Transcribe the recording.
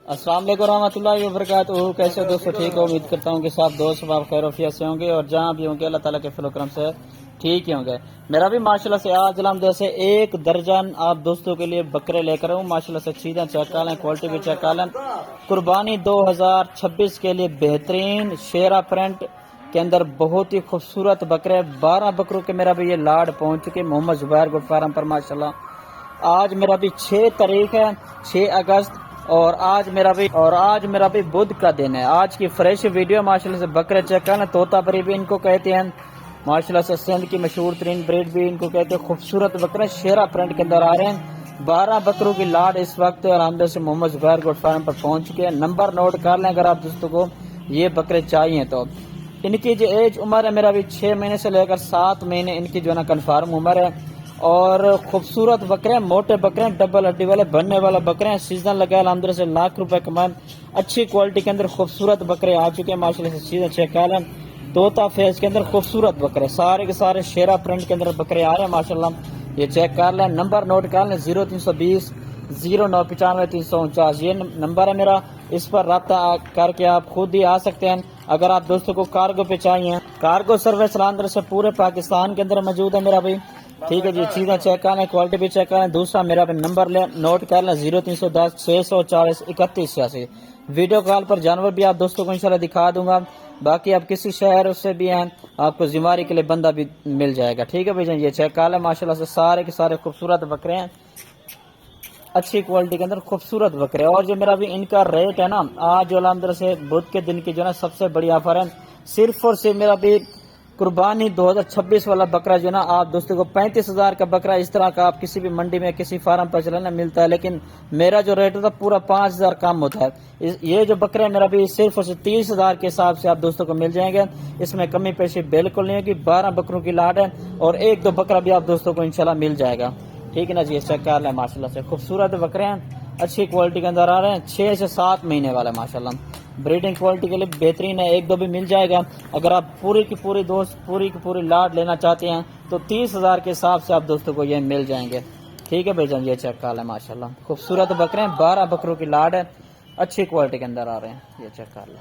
अस्सलाम वालेकुम रहमतुल्लाहि वबरकातुहू। कैसे हो दोस्तों? ठीक हो? उम्मीद करता हूँ कि सब दोस्त आप खैर वफियत से होंगे और जहाँ भी होंगे अल्लाह ताला के फजल करम से ठीक ही होंगे। मेरा भी माशाल्लाह से आज अल्हम्दुलिल्लाह से 1 दर्जन आप दोस्तों के लिए बकरे लेकर आऊँ। माशाल्लाह से चीज़ें चेक कर लें, क्वालिटी भी चेक कर लें। कुर्बानी 2026 के लिए बेहतरीन शेरा प्रिंट के अंदर बहुत ही खूबसूरत बकरे 12 बकरों के मेरा भी ये लाड पहुँच चुके मोहम्मद जुबैर गोट फार्म पर। माशाल्लाह आज मेरा भी 6 तारीख है, 6 अगस्त, और आज मेरा भी बुध का दिन है। आज की फ्रेश वीडियो माशाल्लाह से बकरे चेक करना। तोता परी भी इनको कहते हैं, माशाल्लाह से सिंध की मशहूर तरीन ब्रीड भी इनको कहते हैं। खूबसूरत बकरे शेरा प्रिंट के अंदर आ रहे हैं। 12 बकरों की लाड इस वक्त आरामदे से मोहम्मद जुबैर गोट फार्म पर पहुंच चुके हैं। नंबर नोट कर लें अगर आप दोस्तों को ये बकरे चाहिए तो। इनकी जो एज उम्र है मेरा भी 6 महीने से लेकर 7 महीने इनकी जो है ना कन्फर्म उम्र है। और खूबसूरत बकरे, मोटे बकरे, डबल हड्डी वाले बनने वाला बकरे हैं। सीजन लगा अल्हम्दुलिल्लाह से लाख रुपए कमान। अच्छी क्वालिटी के अंदर खूबसूरत बकरे आ चुके हैं माशाल्लाह से। सीजन चेक कर लें, तोता फेस के अंदर खूबसूरत बकरे, सारे के सारे शेरा प्रिंट के अंदर बकरे आ रहे हैं माशाल्लाह। ये चेक कर लें, नंबर नोट कर लें 0320 0995 349। ये नंबर है मेरा, इस पर रब्ता करके आप खुद ही आ सकते हैं। अगर आप दोस्तों को कार्गो पे चाहिए, कार्गो सर्विस अंदर से पूरे पाकिस्तान के अंदर मौजूद है मेरा भाई। ठीक है जी, चीज़ें चेक कर लें, क्वालिटी भी चेक कर लें। दूसरा मेरा भी नंबर ले नोट कर लें 0310 640 3186। वीडियो कॉल पर जानवर भी आप दोस्तों को इंशाल्लाह दिखा दूंगा। बाकी आप किसी शहर उससे भी हैं, आपको जिम्मेवारी के लिए बंदा भी मिल जाएगा। ठीक है भाई, ये चेक कर लें माशाल्लाह से सारे के सारे खूबसूरत बकरे हैं, अच्छी क्वालिटी के अंदर खूबसूरत बकरे। और जो मेरा भी इनका रेट है ना, आज जो अल्हम्दुलिल्लाह से बुध के दिन की जो है ना सबसे बड़ी ऑफर है। सिर्फ और सिर्फ मेरा भी कुर्बानी 2026 वाला बकरा जो है ना आप दोस्तों को 35,000 का बकरा इस तरह का आप किसी भी मंडी में किसी फार्म पर चलाना मिलता है, लेकिन मेरा जो रेट होता है पूरा 5,000 कम होता है। ये जो बकरा है मेरा भी सिर्फ और सिर्फ 30,000 के हिसाब से आप दोस्तों को मिल जाएंगे। इसमें कमी पेशी बिल्कुल नहीं होगी। 12 बकरों की लाट है और 1-2 बकरा भी आप दोस्तों को इंशाल्लाह मिल जाएगा। ठीक है ना जी, चेक कर लें माशाल्लाह से खूबसूरत बकरे हैं, अच्छी क्वालिटी के अंदर आ रहे हैं। 6 से 7 महीने वाले माशाल्लाह, ब्रीडिंग क्वालिटी के लिए बेहतरीन है। 1-2 भी मिल जाएगा। अगर आप पूरी की पूरी लाड लेना चाहते हैं तो 30,000 के हिसाब से आप दोस्तों को ये मिल जाएंगे। ठीक है भाईजान, ये चेक कर लें माशाल्लाह खूबसूरत बकरे हैं। 12 बकरों की लाड है, अच्छी क्वालिटी के अंदर आ रहे हैं। ये चेक कर लें।